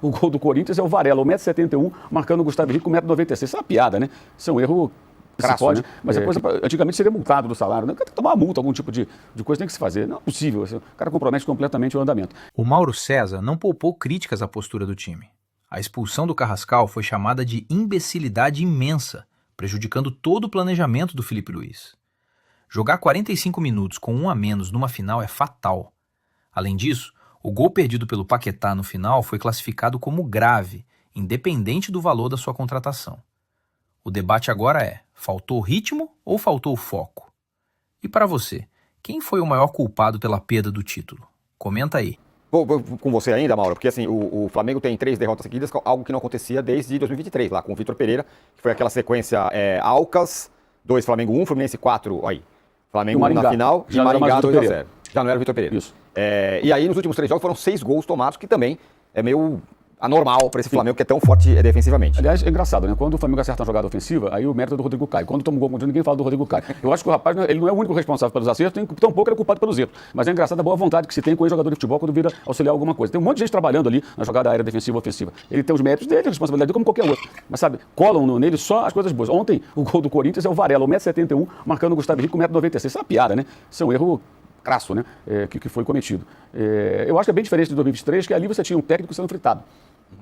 O gol do Corinthians é o Varela, 1,71 m, marcando o Gustavo Henrique com 1,96 m. Isso é uma piada, né? Isso é um erro crasso, pode, né? Mas é coisa antigamente seria multado do salário, né? Tem que tomar uma multa, algum tipo de coisa tem que se fazer. Não é possível. O cara compromete completamente o andamento. O Mauro César não poupou críticas à postura do time. A expulsão do Carrascal foi chamada de imbecilidade imensa, prejudicando todo o planejamento do Felipe Luiz. Jogar 45 minutos com um a menos numa final é fatal. Além disso, o gol perdido pelo Paquetá no final foi classificado como grave, independente do valor da sua contratação. O debate agora é: faltou ritmo ou faltou foco? E para você, quem foi o maior culpado pela perda do título? Comenta aí. Vou com você ainda, Mauro, porque assim, o Flamengo tem 3 derrotas seguidas, algo que não acontecia desde 2023, lá com o Vitor Pereira, que foi aquela sequência Alcas, 2 Flamengo 1, Fluminense 4, aí. Flamengo 1 na final e Maringá 2-0. Já não era o Vitor Pereira. Isso. E aí, nos últimos 3 jogos, foram 6 gols tomados, que também é meio anormal para esse Flamengo que é tão forte defensivamente. Aliás, é engraçado, né? Quando o Flamengo acerta uma jogada ofensiva, aí o mérito é do Rodrigo Caio. Quando toma um gol contra ninguém fala do Rodrigo Caio. Eu acho que o rapaz, ele não é o único responsável pelos acertos, tampouco ele é culpado pelos erros. Mas é engraçado a boa vontade que se tem com o jogador de futebol quando vira auxiliar alguma coisa. Tem um monte de gente trabalhando ali na jogada aérea defensiva ou ofensiva. Ele tem os méritos dele, a responsabilidade dele como qualquer outro. Mas sabe, colam nele só as coisas boas. Ontem, o gol do Corinthians é o Varela, 1,71 m, marcando o Gustavo Henrique com 1,96 m. Isso é uma piada, né? Isso é um erro crasso, né? Que foi cometido. Eu acho que é bem diferente de 2023, que ali você tinha um técnico sendo fritado.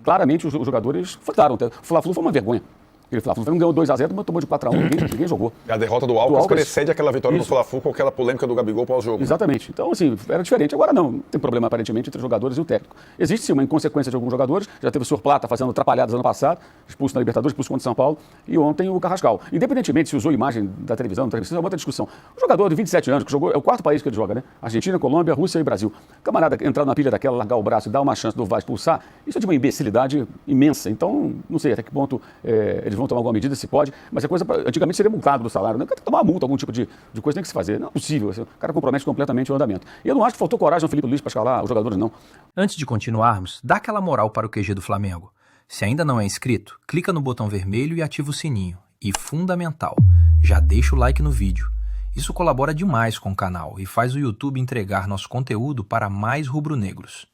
Claramente os jogadores fritaram. O Fla-Flu foi uma vergonha. Aquele Fla-Flu ganhou 2-0, mas tomou de 4-1, ninguém jogou. E a derrota do Alcas precede aquela vitória do Fla-Flu com aquela polêmica do Gabigol pós-jogo. Exatamente. Então, assim, era diferente. Agora não tem problema, aparentemente, entre os jogadores e o técnico. Existe, sim, uma inconsequência de alguns jogadores. Já teve o Sr. Plata fazendo atrapalhadas ano passado, expulso na Libertadores, expulso contra o São Paulo, e ontem o Carrascal. Independentemente se usou imagem da televisão, isso é uma outra discussão. O jogador de 27 anos, que jogou, é o 4º país que ele joga, né? Argentina, Colômbia, Rússia e Brasil. Camarada entrar na pilha daquela, largar o braço e dar uma chance do VAR expulsar, isso é de uma imbecilidade imensa. Então, não sei até que ponto eles vão tomar alguma medida, se pode, mas é coisa antigamente seria multado do salário, né? Tem que tomar uma multa, algum tipo de coisa tem que se fazer. Não é possível. O cara compromete completamente o andamento. E eu não acho que faltou coragem no Felipe Luiz para escalar os jogadores, não. Antes de continuarmos, dá aquela moral para o QG do Flamengo. Se ainda não é inscrito, clica no botão vermelho e ativa o sininho. E fundamental, já deixa o like no vídeo. Isso colabora demais com o canal e faz o YouTube entregar nosso conteúdo para mais rubro-negros.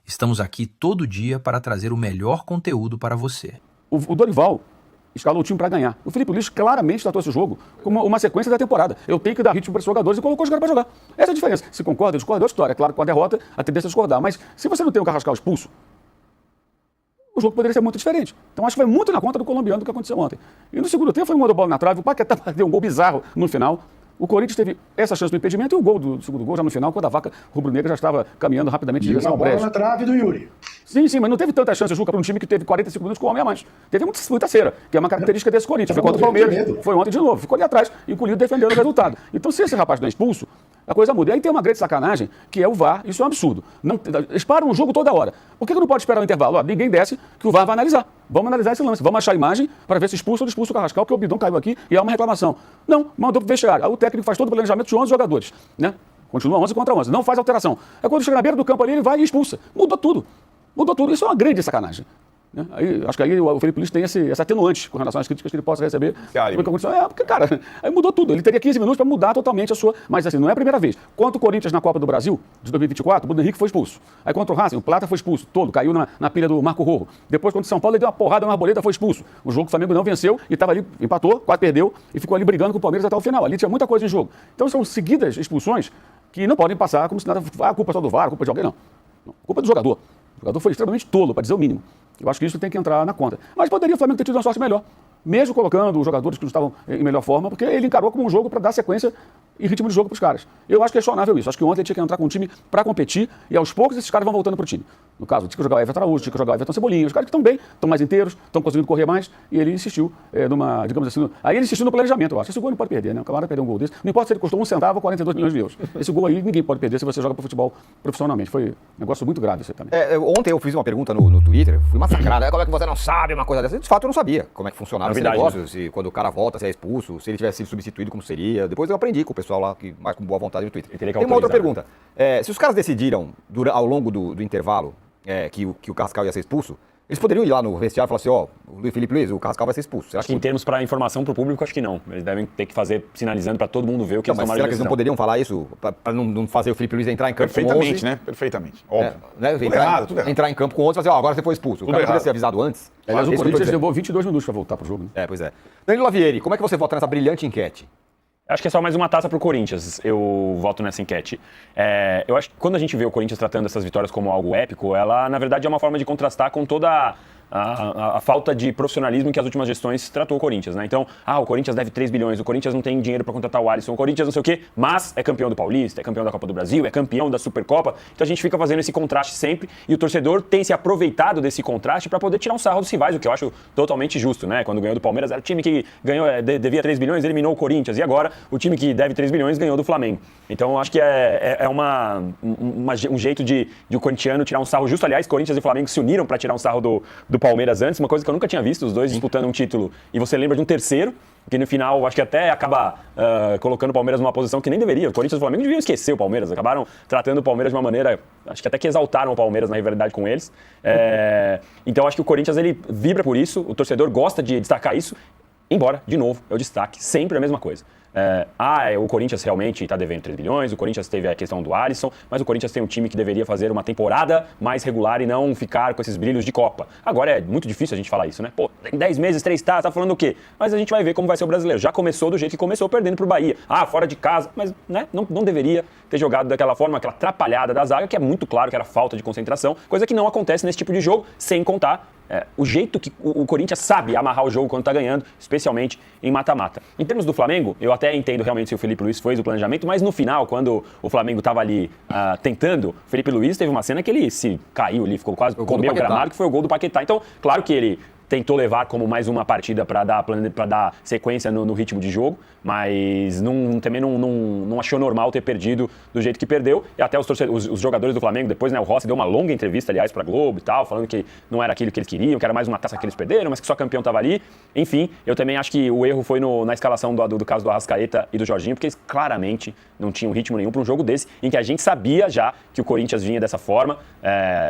Estamos aqui todo dia para trazer o melhor conteúdo para você. O Dorival escalou o time para ganhar. O Felipe Luiz claramente tratou esse jogo como uma sequência da temporada. Eu tenho que dar ritmo para os jogadores e colocou os caras para jogar. Essa é a diferença. Se concorda, discorda, é outra história. É claro que com a derrota, a tendência é discordar. Mas se você não tem o Carrascal expulso, o jogo poderia ser muito diferente. Então acho que vai muito na conta do colombiano do que aconteceu ontem. E no segundo tempo foi uma bola na trave, o Paquetá deu um gol bizarro no final. O Corinthians teve essa chance do impedimento e o gol do segundo gol já no final, quando a vaca rubro-negra já estava caminhando rapidamente em direção ao brejo. E uma bola na trave do Yuri. Sim, mas não teve tanta chance, Juca, para um time que teve 45 minutos com o homem a mais. Teve muita cera, que é uma característica desse Corinthians. Foi contra o Palmeiras, foi ontem de novo, ficou ali atrás, encolhido defendendo o resultado. Então, se esse rapaz não é expulso, a coisa muda. E aí tem uma grande sacanagem, que é o VAR. Isso é um absurdo. Eles param o jogo toda hora. Por que não pode esperar o intervalo? Ninguém desce, que o VAR vai analisar. Vamos analisar esse lance. Vamos achar a imagem para ver se expulsa ou não expulsa o Carrascal, porque o Bidon caiu aqui e há uma reclamação. Não, mandou pro vestiário. Aí o técnico faz todo o planejamento de 11 jogadores, né? Continua 11 contra 11. Não faz alteração. Aí quando chega na beira do campo ali, ele vai e expulsa. Mudou tudo. Isso é uma grande sacanagem. Aí, acho que aí o Felipe Luiz tem esse atenuante com relação às críticas que ele possa receber. Porque, cara, aí mudou tudo. Ele teria 15 minutos para mudar totalmente a sua... Mas assim, não é a primeira vez. Contra o Corinthians na Copa do Brasil, de 2024, o Bruno Henrique foi expulso. Aí contra o Racing, o Plata foi expulso, todo, caiu na pilha do Marco Rorro. Depois contra o São Paulo, ele deu uma porrada na Arboleda, foi expulso. O jogo que o Flamengo não venceu e estava ali, empatou, quase perdeu e ficou ali brigando com o Palmeiras até o final. Ali tinha muita coisa em jogo. Então são seguidas expulsões que não podem passar como se nada... A culpa é só do VAR, a culpa de alguém, não. A culpa é do jogador. O jogador foi extremamente tolo, para dizer o mínimo. Eu acho que isso tem que entrar na conta. Mas poderia o Flamengo ter tido uma sorte melhor, mesmo colocando os jogadores que não estavam em melhor forma, porque ele encarou como um jogo para dar sequência e ritmo de jogo para os caras. Eu acho questionável isso. Acho que ontem ele tinha que entrar com um time para competir e aos poucos esses caras vão voltando para o time. No caso, tinha que jogar o Everton Araújo, tinha que jogar o Everton Cebolinha. Os caras que estão bem, estão mais inteiros, estão conseguindo correr mais e ele insistiu digamos assim, aí ele insistiu no planejamento, eu acho. Esse gol não pode perder, né? O camarada perdeu um gol desse. Não importa se ele custou 1 centavo ou 42 milhões de euros. Esse gol aí ninguém pode perder se você joga para futebol profissionalmente. Foi um negócio muito grave isso aí também. Ontem eu fiz uma pergunta no Twitter, fui massacrado. Como é que você não sabe uma coisa dessa? De fato eu não sabia como é que funcionava esse negócio, né? Se quando o cara volta, se é expulso, se ele tivesse sido substituído, como seria. Depois eu aprendi com o pessoal lá, que mais com boa vontade no Twitter. Tem uma outra pergunta. Se os caras decidiram ao longo do intervalo, que o Carrascal ia ser expulso, eles poderiam ir lá no vestiário e falar assim, ó, o Felipe Luiz, o Carrascal vai ser expulso. Acho que em termos para informação para o público, acho que não. Eles devem ter que fazer sinalizando para todo mundo ver o que eles Mas tomaram será de que eles não decisão. poderiam falar isso para não fazer o Felipe Luiz entrar em campo com 11? Perfeitamente, né? Perfeitamente. Óbvio. Tudo errado. Entrar em campo com 11 e falar assim, ó, agora você foi expulso. O cara errado. poderia ser avisado antes. Aliás, o Esse Corinthians foi- levou 22 minutos para voltar pro jogo. Né? Pois é. Danilo Lavieri, como é que você vota nessa brilhante enquete? Acho que é só mais uma taça pro Corinthians, eu voto nessa enquete. Eu acho que quando a gente vê o Corinthians tratando essas vitórias como algo épico, ela, na verdade, é uma forma de contrastar com toda a falta de profissionalismo que as últimas gestões tratou o Corinthians, né? Então, o Corinthians deve 3 bilhões, o Corinthians não tem dinheiro para contratar o Alisson, o Corinthians não sei o quê, mas é campeão do Paulista, é campeão da Copa do Brasil, é campeão da Supercopa. Então a gente fica fazendo esse contraste sempre e o torcedor tem se aproveitado desse contraste para poder tirar um sarro dos rivais, o que eu acho totalmente justo, né? Quando ganhou do Palmeiras, era o time que ganhou, devia 3 bilhões, eliminou o Corinthians, e agora o time que deve 3 bilhões ganhou do Flamengo. Então eu acho que é um jeito de o corintiano tirar um sarro justo. Aliás, Corinthians e Flamengo se uniram para tirar um sarro do Palmeiras antes, uma coisa que eu nunca tinha visto, os dois disputando um título, e você lembra de um terceiro, que no final acho que até acaba colocando o Palmeiras numa posição que nem deveria. O Corinthians e o Flamengo deviam esquecer o Palmeiras, acabaram tratando o Palmeiras de uma maneira, acho que até que exaltaram o Palmeiras na rivalidade com eles. Então acho que o Corinthians ele vibra por isso, o torcedor gosta de destacar isso, embora, de novo, eu destaque sempre a mesma coisa. O Corinthians realmente está devendo 3 bilhões, o Corinthians teve a questão do Alisson, mas o Corinthians tem um time que deveria fazer uma temporada mais regular e não ficar com esses brilhos de Copa. Agora é muito difícil a gente falar isso, né? Pô, em 10 meses, 3 taças, tá falando o quê? Mas a gente vai ver como vai ser o brasileiro. Já começou do jeito que começou, perdendo pro Bahia. Fora de casa, mas né, não deveria ter jogado daquela forma, aquela atrapalhada da zaga, que é muito claro que era falta de concentração, coisa que não acontece nesse tipo de jogo, sem contar o jeito que o Corinthians sabe amarrar o jogo quando está ganhando, especialmente em mata-mata. Em termos do Flamengo, eu até entendo realmente se o Felipe Luiz fez o planejamento, mas no final, quando o Flamengo estava ali tentando, o Felipe Luiz teve uma cena que ele se caiu, ele ficou quase comeu o gramado, que foi o gol do Paquetá. Então, claro que ele tentou levar como mais uma partida para dar sequência no ritmo de jogo, mas também não achou normal ter perdido do jeito que perdeu. E até os jogadores do Flamengo, depois, né, o Rossi deu uma longa entrevista, aliás, para a Globo e tal, falando que não era aquilo que eles queriam, que era mais uma taça que eles perderam, mas que só campeão estava ali. Enfim, eu também acho que o erro foi na escalação do caso do Arrascaeta e do Jorginho, porque eles claramente não tinham ritmo nenhum para um jogo desse, em que a gente sabia já que o Corinthians vinha dessa forma,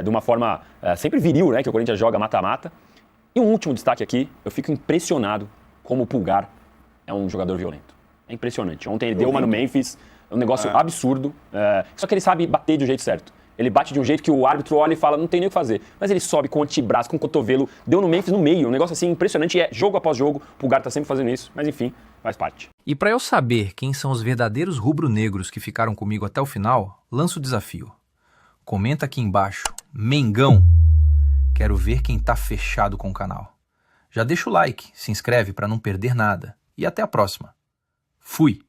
de uma forma sempre viril, né, que o Corinthians joga mata-mata. E um último destaque aqui, eu fico impressionado como o Pulgar é um jogador violento. É impressionante. Ontem ele deu uma no Memphis, um negócio absurdo, só que ele sabe bater do jeito certo. Ele bate de um jeito que o árbitro olha e fala, não tem nem o que fazer. Mas ele sobe com o antebraço, com o cotovelo, deu no Memphis no meio, um negócio assim impressionante. E jogo após jogo, o Pulgar tá sempre fazendo isso, mas enfim, faz parte. E para eu saber quem são os verdadeiros rubro-negros que ficaram comigo até o final, lanço o desafio. Comenta aqui embaixo, Mengão. Quero ver quem tá fechado com o canal. Já deixa o like, se inscreve para não perder nada. E até a próxima. Fui!